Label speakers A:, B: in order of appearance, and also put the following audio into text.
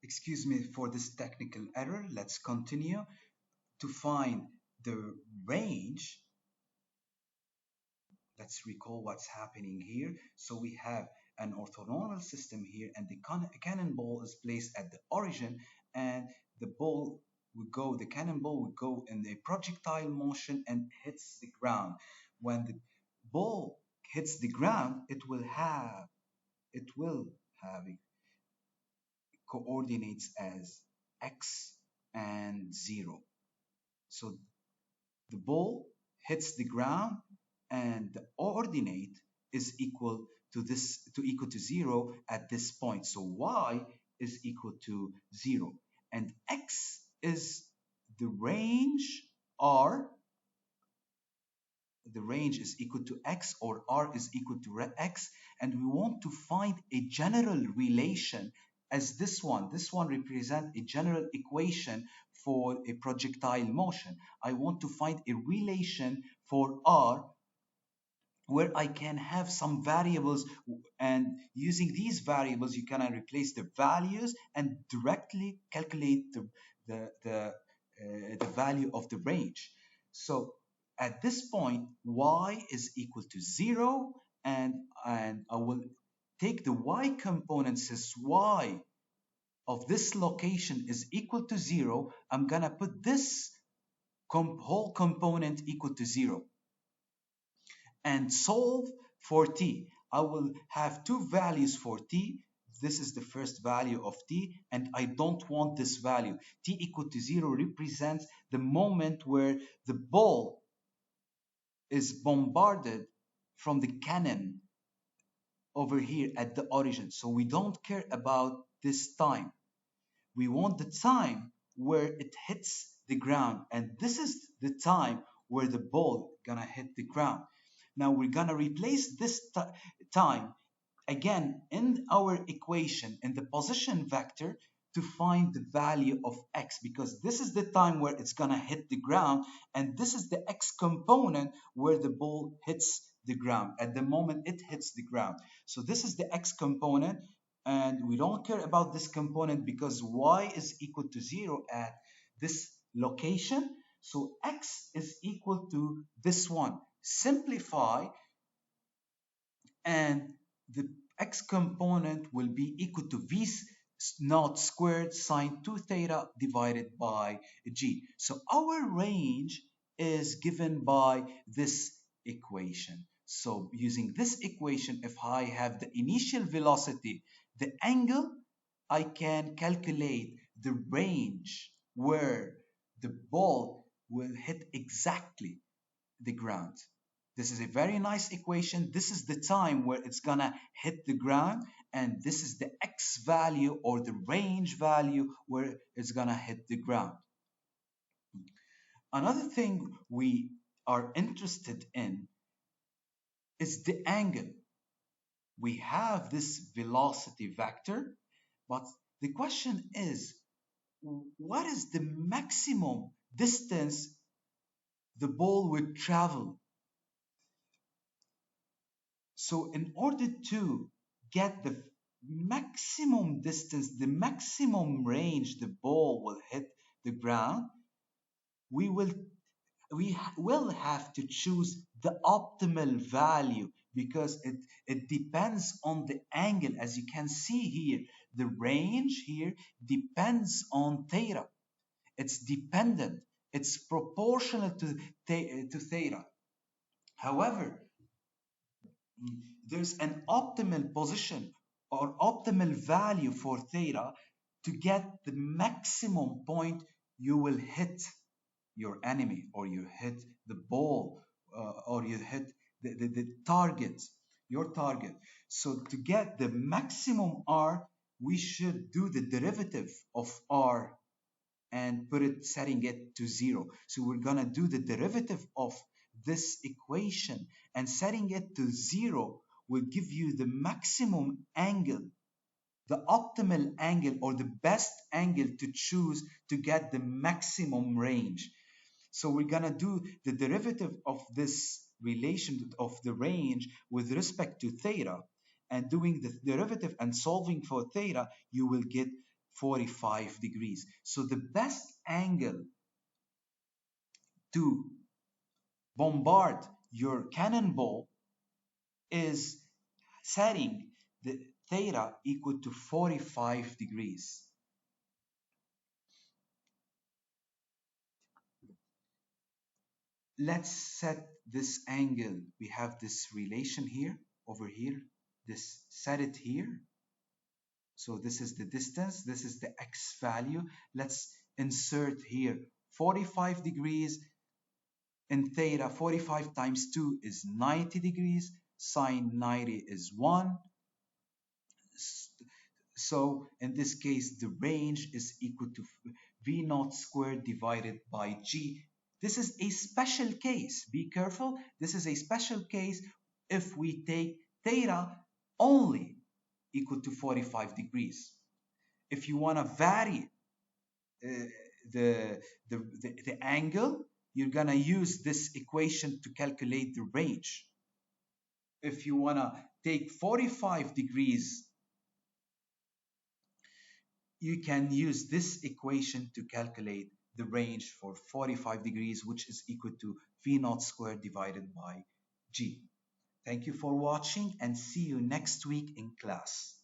A: Excuse me for this technical error. Let's continue. To find the range, let's recall what's happening here. So we have an orthogonal system here, and the cannonball is placed at the origin, and the ball the cannonball would go in a projectile motion and hits the ground. When the ball hits the ground, it will have coordinates as x and 0. So the ball hits the ground and the ordinate is equal to 0 at this point. So y is equal to 0 and x is the range. R, the range is equal to x, or r is equal to x, and we want to find a general relation as this one represents a general equation for a projectile motion. I want to find a relation for r where I can have some variables, and using these variables you can replace the values and directly calculate the value of the range. So at this point y is equal to 0, and I will take the y component. Since y of this location is equal to 0, I'm gonna put this whole component equal to 0 and solve for t. I will have two values for t. This is the first value of t, and I don't want this value. T equal to 0 represents the moment where the ball is bombarded from the cannon over here at the origin. So we don't care about this time. We want the time where it hits the ground, and this is the time where the ball gonna hit the ground. Now we're gonna replace this time again in our equation in the position vector to find the value of x, because this is the time where it's gonna hit the ground, and this is the x component where the ball hits the ground at the moment it hits the ground. So this is the x component, and we don't care about this component because y is equal to 0 at this location. So x is equal to this one. Simplify, and the x component will be equal to v naught squared sine 2 theta divided by g. So our range is given by this equation. So using this equation, if I have the initial velocity, the angle, I can calculate the range where the ball will hit exactly the ground. This is a very nice equation. This is the time where it's gonna hit the ground, and this is the x value or the range value where it's gonna hit the ground. Another thing we are interested in is the angle. We have this velocity vector, but the question is, what is the maximum distance the ball would travel? So in order to get the maximum distance, the maximum range the ball will hit the ground, we will have to choose the optimal value, because it depends on the angle. As you can see here, the range here depends on theta. It's dependent. It's proportional to theta. However, there's an optimal position or optimal value for theta to get the maximum point you will hit your enemy, or you hit the ball, or you hit the target, your target. So to get the maximum r, we should do the derivative of r and setting it to 0. So we're gonna do the derivative of this equation, and setting it to 0 will give you the maximum angle, the optimal angle, or the best angle to choose to get the maximum range. So we're gonna do the derivative of this relation of the range with respect to theta, and doing the derivative and solving for theta, you will get 45 degrees. So the best angle to bombard your cannonball is setting the theta equal to 45 degrees. Let's set this angle. We have this relation here, over here, this set it here. So this is the distance, this is the x value. Let's insert here 45 degrees in theta. 45 times 2 is 90 degrees, sine 90 is 1. So in this case, the range is equal to V naught squared divided by G. This is a special case. Be careful. This is a special case if we take theta only equal to 45 degrees. If you want to vary uh, the angle, you're going to use this equation to calculate the range. If you want to take 45 degrees, you can use this equation to calculate the range for 45 degrees, which is equal to V naught squared divided by G. Thank you for watching and see you next week in class.